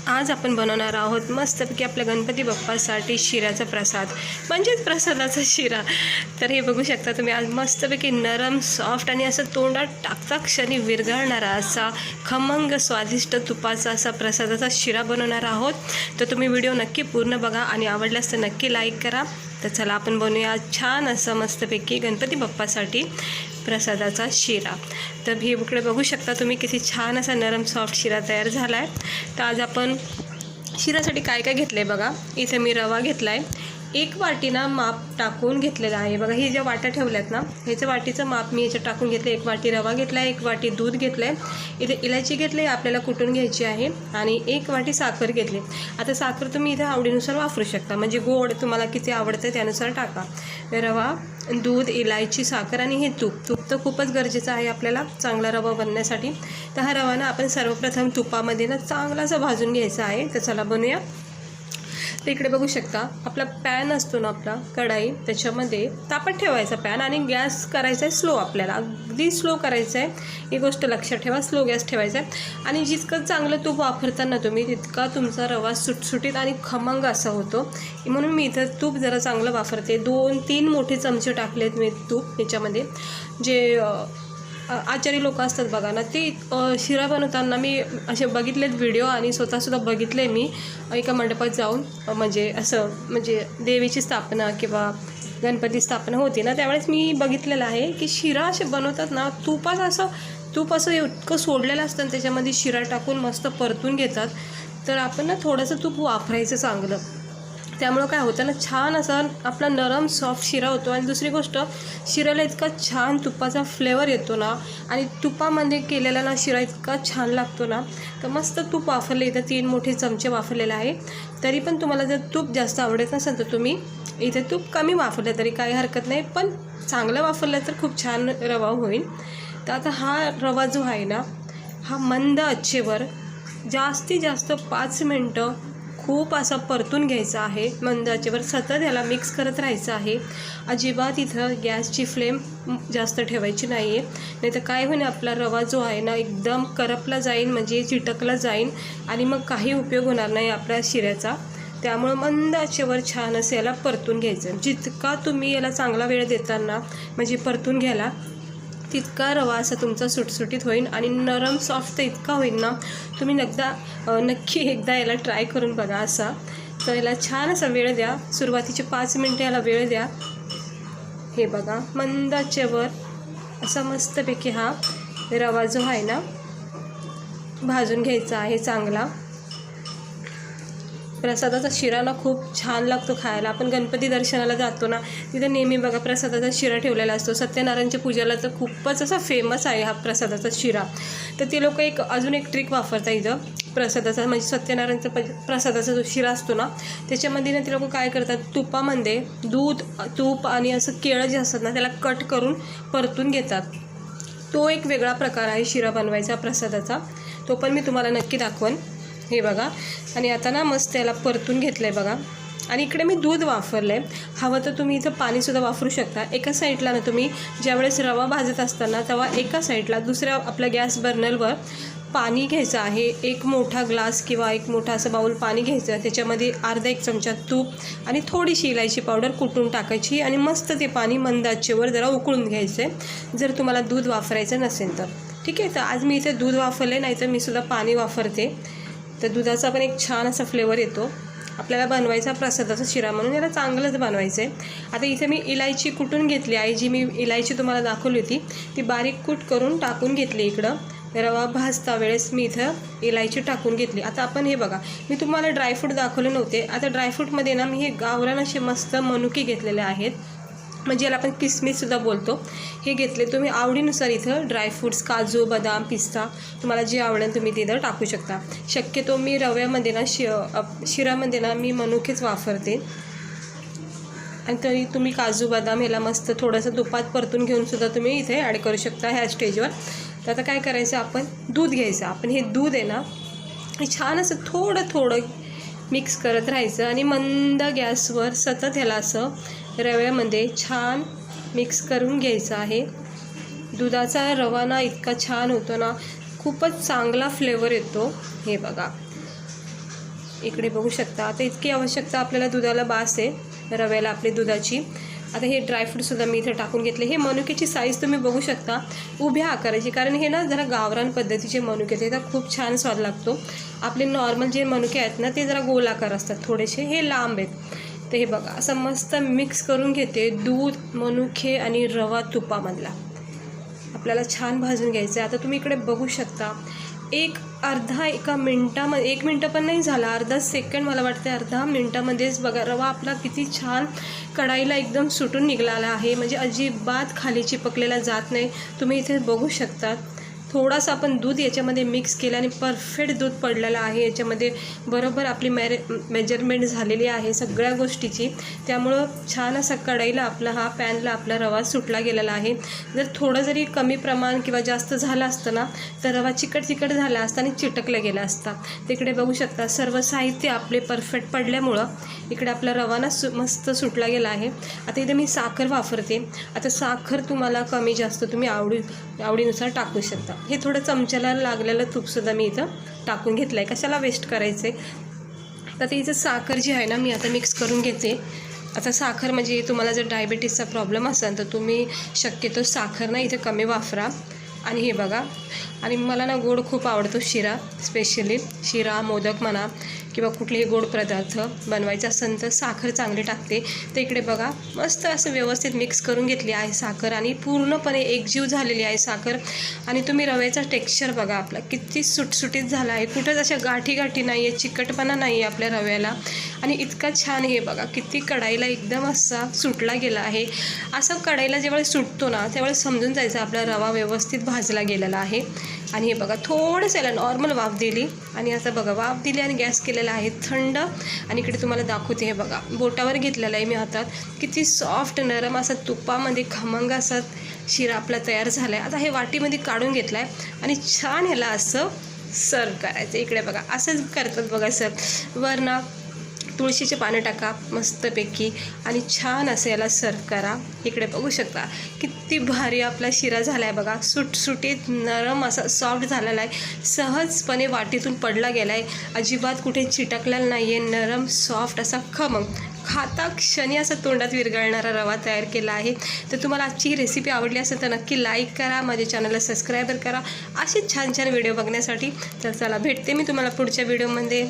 आज आपण बनवणार आहोत मस्तपैकी आपल्या गणपती बाप्पासाठी शिऱ्याचा प्रसाद, म्हणजेच प्रसादाचा शिरा। तर हे बघू शकता तुम्ही, आज मस्तपैकी नरम सॉफ्ट आणि असं तोंडात टाकता क्षणी विरघळणारा असा खमंग स्वादिष्ट तुपाचा असा प्रसादाचा शिरा बनवणार आहोत। तर तुम्ही व्हिडिओ नक्की पूर्ण बघा आणि आवडल्यास तर नक्की लाईक करा। तर चला आपण बनवूया छान असं मस्तपैकी गणपती बाप्पासाठी प्रसादाचा शिरा। तर हे इकडे बघू शकता तुम्ही किती छान असा नरम सॉफ्ट शिरा तयार झाला आहे। तर आज आपण शिरासाठी काय काय घेतलं आहे बघा। इथे मी रवा घेतला आहे, 1 वाटी ना माप टाकून घेतलेला आहे बघा। ही ज्या वाट्या ठेवल्यात ना ह्याचं वाटीचं माप मी याच्यात टाकून घेतलं। 1 वाटी रवा घेतला आहे, 1 वाटी दूध घेतलं आहे, इथे इलायची घेतली आपल्याला कुटून घ्यायची आहे, आणि 1 वाटी साखर घेतली। आता साखर तुम्ही इथे आवडीनुसार वापरू शकता, म्हणजे गोड तुम्हाला किती आवडतं त्यानुसार टाका। रवा, दूध, इलायची, साखर आणि हे तूप तर खूपच गरजेचं आहे आपल्याला चांगला रवा बनण्यासाठी। तर हा रवा ना आपण सर्वप्रथम तुपामध्ये ना चांगलासा भाजून घ्यायचा आहे। तर चला बनवूया। तर इकडे बघू शकता आपला पॅन असतो ना, आपला कढाई, त्याच्यामध्ये तापत ठेवायचा पॅन आणि गॅस करायचा आहे स्लो, आपल्याला अगदी स्लो करायचं आहे। ही गोष्ट लक्षात ठेवा, स्लो गॅस ठेवायचा आहे। आणि जितकं चांगलं तूप वापरताना तुम्ही तितका तुमचा रवा सुटसुटीत आणि खमंग असा होतो, म्हणून मी इथं तूप जरा चांगलं वापरते। 2-3 मोठे चमचे टाकलेत मी तूप याच्यामध्ये। जे आचारी लोक असतात बघा ना, ते शिरा बनवताना मी असे बघितलेत व्हिडिओ आणि स्वतःसुद्धा बघितले मी एका मंडपात जाऊन, म्हणजे देवीची स्थापना किंवा गणपती स्थापना होती ना, त्यावेळेस मी बघितलेलं आहे की शिरा असे बनवतात ना, तूप असं इतकं सोडलेलं असतं आणि त्याच्यामध्ये शिरा टाकून मस्त परतून घेतात। तर आपण ना थोडंसं तूप वापरायचं चांगलं, त्यामुळं काय होतं ना, छान असा आपला नरम सॉफ्ट शिरा होतो। आणि दुसरी गोष्ट, शिऱ्याला इतका छान तुपाचा फ्लेवर येतो ना, आणि तुपामध्ये केलेला ना शिरा इतका छान लागतो ना। तर मस्त तूप वापरले, इथं 3 मोठे चमचे वापरलेले आहे। तरी पण तुम्हाला जर तूप जास्त आवडत नसेल तर तुम्ही इथे तूप कमी वापरलं तरी काही हरकत नाही, पण चांगलं वापरलं तर खूप छान रवा होईल। तर आता हा रवा जो आहे ना, हा मंद आचेवर जास्तीत जास्त 5 मिनटं खूप असा परतून घ्यायचा आहे। मंद आचेवर सतत याला मिक्स करत राहायचं आहे। अजिबात इथं गॅसची फ्लेम जास्त ठेवायची नाही आहे, नाही तर काय होईल, आपला रवा जो आहे ना एकदम करपला जाईल, म्हणजे चिटकला जाईल आणि मग काही उपयोग होणार नाही आपल्या शिऱ्याचा। त्यामुळं मंद आचेवर छान असं याला परतून घ्यायचं। जितका तुम्ही याला चांगला वेळ देताना म्हणजे परतून घ्यायला, तितका रवा असा तुमचा सुटसुटीत होईल आणि नरम सॉफ्ट तर इतका होईल ना, तुम्ही नक्की एकदा याला ट्राय करून बघा असा। तर याला छान असा वेळ द्या, सुरुवातीचे 5 मिनटं याला वेळ द्या। हे बघा, मंद आचेवर असा मस्तपैकी हा रवा जो आहे ना भाजून घ्यायचा आहे चांगला। प्रसादाचा शिरा ना खूप छान लागतो खायला। आपण गणपती दर्शनाला जातो ना, तिथे नेहमी बघा प्रसादाचा शिरा ठेवलेला असतो। सत्यनारायणच्या पूजेला तर खूपच असा फेमस आहे हा प्रसादाचा शिरा। तर ते लोक अजून एक ट्रिक वापरतात इथं प्रसादाचा, म्हणजे सत्यनारायणचा प्रसादाचा जो शिरा असतो ना, त्याच्यामध्ये ना ते लोक काय करतात, तुपामध्ये तूप आणि असं केळं जे असतात ना त्याला कट करून परतून घेतात। तो एक वेगळा प्रकार आहे शिरा बनवायचा प्रसादाचा, तो पण मी तुम्हाला नक्की दाखवन। हे बघा, आणि आता ना मस्त याला परतून घेतलं आहे बघा। आणि इकडे मी दूध वापरलं आहे, हवं तर तुम्ही इथं पाणीसुद्धा वापरू शकता। एका साईडला ना तुम्ही ज्यावेळेस रवा भाजत असताना तेव्हा एका साईडला दुसऱ्या आपल्या गॅस बर्नरवर पाणी घ्यायचं आहे। 1 मोठा ग्लास किंवा 1 मोठा असं बाऊल पाणी घ्यायचं, त्याच्यामध्ये अर्धा 1 चमचा तूप आणि थोडीशी इलायची पावडर कुटून टाकायची आणि मस्त ते पाणी मंद आचेवर जरा उकळून घ्यायचं आहे, जर तुम्हाला दूध वापरायचं नसेल तर। ठीक आहे, तर आज मी इथे दूध वापरले, नाही तर मी सुद्धा पाणी वापरते। तर दुधाचा पण एक छान असा फ्लेवर येतो। आपल्याला बनवायचा प्रसादाचा शिरा म्हणून याला चांगलंच बनवायचं आहे। आता इथे मी इलायची कुटून घेतली आहे, जी मी इलायची तुम्हाला दाखवली होती ती बारीक कूट करून टाकून घेतली। इकडं रवा भाजता वेळेस मी इथं इलायची टाकून घेतली। आता आपण हे बघा, मी तुम्हाला ड्रायफ्रूट दाखवले नव्हते। आता ड्रायफ्रूटमध्ये ना मी हे गावरान असे मस्त मनुके घेतलेले आहेत, म्हणजे याला आपण किसमिससुद्धा बोलतो। हे घेतले, तुम्ही आवडीनुसार इथं ड्रायफ्रूट्स, काजू, बदाम, पिस्ता तुम्हाला जे आवडेल तुम्ही तिथं टाकू शकता। शक्यतो मी रव्यामध्ये ना शिरामध्ये ना मी मनुकेच वापरते। आणि तरी तुम्ही काजू, बदाम ह्याला मस्त थोडंसं तुपात परतून घेऊनसुद्धा तुम्ही इथे ॲड करू शकता ह्या स्टेजवर। तर आता काय करायचं, आपण दूध घ्यायचं। आपण हे दूध आहे ना छान असं थोडं मिक्स करत राहायचं आणि मंद गॅसवर सतत ह्याला असं रव्यामध्ये छान मिक्स करून घ्यायचं आहे। दुधाचा रवा ना इतका छान होतो ना, खूपच चांगला फ्लेवर येतो। हे बघा, इकडे बघू शकता. आता इतकी आवश्यकता आपल्याला दुधाला बास आहे, रव्याला आपली दुधाची. आता हे ड्रायफ्रूटसुद्धा मी इथे टाकून घेतले. हे मनुक्याची साईज तुम्ही बघू शकता उभ्या आकाराची, कारण हे ना जरा गावरान पद्धतीचे मनुके ते तर खूप छान स्वाद लागतो. आपले नॉर्मल जे मनुके आहेत ना ते जरा गोल आकार असतात थोडेसे, हे लांब आहेत. तर हे बघा असं मस्त मिक्स करून घेते. दूध, मनुके आणि रवा तुपामधला आपल्याला छान भाजून घ्यायचं आहे. आता तुम्ही इकडे बघू शकता एका मिनटामध्ये, 1 मिनटं पण नाही झाला, अर्धा सेकंड मला वाटते, अर्धा मिनटामध्येच बघा रवा आपला किती छान कढाईला एकदम सुटून निघाला आहे. म्हणजे अजिबात खाली चिपकलेला जात नाही. तुम्ही इथे बघू शकता थोडासा आपण दूध याच्यामध्ये मिक्स केलं आणि परफेक्ट दूध पडलेलं आहे. याच्यामध्ये बरोबर आपली मेजरमेंट झालेली आहे सगळ्या गोष्टीची. त्यामुळं छान असा कढईला आपला पॅनला आपला रवा सुटला गेलेला आहे. जर थोडं जरी कमी प्रमाण किंवा जास्त झालं असतं ना तर रवा चिकट झाला असता आणि चिटकला गेला असता. तिकडे बघू शकता सर्व साहित्य आपले परफेक्ट पडल्यामुळं इकडे आपला रवाना मस्त सुटला गेला आहे. आता इथे मी साखर वापरते. आता साखर तुम्हाला कमी जास्त तुम्ही आवडीनुसार टाकू शकता. हे थोडं चमच्याला लागलेलं तूपसुद्धा मी इथं टाकून घेतलं आहे, कशाला वेस्ट करायचे. तर इथं साखर जी आहे ना मी आता मिक्स करून घेते. आता साखर म्हणजे तुम्हाला जर डायबिटीसचा प्रॉब्लेम असेल तर तुम्ही शक्यतो साखर ना इथे कमी वापरा. आणि हे बघा, आणि मला ना गोड खूप आवडतो, शिरा, स्पेशली शिरा, मोदक म्हणा किंवा कुठलेही गोड पदार्थ बनवायचा असेल तर साखर चांगली टाकते. तर इकडे बघा मस्त असं व्यवस्थित मिक्स करून घेतली आहे साखर आणि पूर्णपणे एकजीव झालेली आहे साखर. आणि तुम्ही रव्याचा टेक्स्चर बघा आपला किती सुटसुटीत झाला आहे, कुठंच अशा गाठी नाही आहे, चिकटपणा नाही आहे आपल्या रव्याला. आणि इतका छान हे बघा किती कढाईला एकदम असा सुटला गेला आहे. असं कढाईला जेव्हा सुटतो ना त्यावेळेस समजून जायचं आपला रवा व्यवस्थित भाजला गेलेला आहे. आणि हे बघा थोडंसं याला नॉर्मल वाफ दिली आणि आता बघा वाफ दिली आणि गॅस केलेला आहे थंड. आणि इकडे तुम्हाला दाखवते, हे बघा बोटावर घेतलेला आहे मी हातात, किती सॉफ्ट नरम असा तुपामध्ये खमंग असा शिरा आपला तयार झाला आहे. आता हे वाटीमध्ये काढून घेतला आहे आणि छान ह्याला असं सर्व करायचं. इकडे बघा असंच करतात बघा सर. वरनं तुळशीचे पानं टाका मस्तपैकी आणि छान असं याला सर्व करा. इकडे बघू शकता किती भारी आपला शिरा झाला आहे बघा, सुटसुटीत नरम असा सॉफ्ट झालेला आहे, सहजपणे वाटीतून पडला गेला आहे, अजिबात कुठे चिटकलेला नाही आहे, नरम सॉफ्ट असा खमंग खाता क्षणी असा तोंडात विरघळणारा रवा तयार केला आहे. तर तुम्हाला आजची ही रेसिपी आवडली असेल तर नक्की लाईक करा, माझ्या चॅनलला सबस्क्राईब करा असे छान छान व्हिडिओ बघण्यासाठी. तर चला भेटते मी तुम्हाला पुढच्या व्हिडिओमध्ये.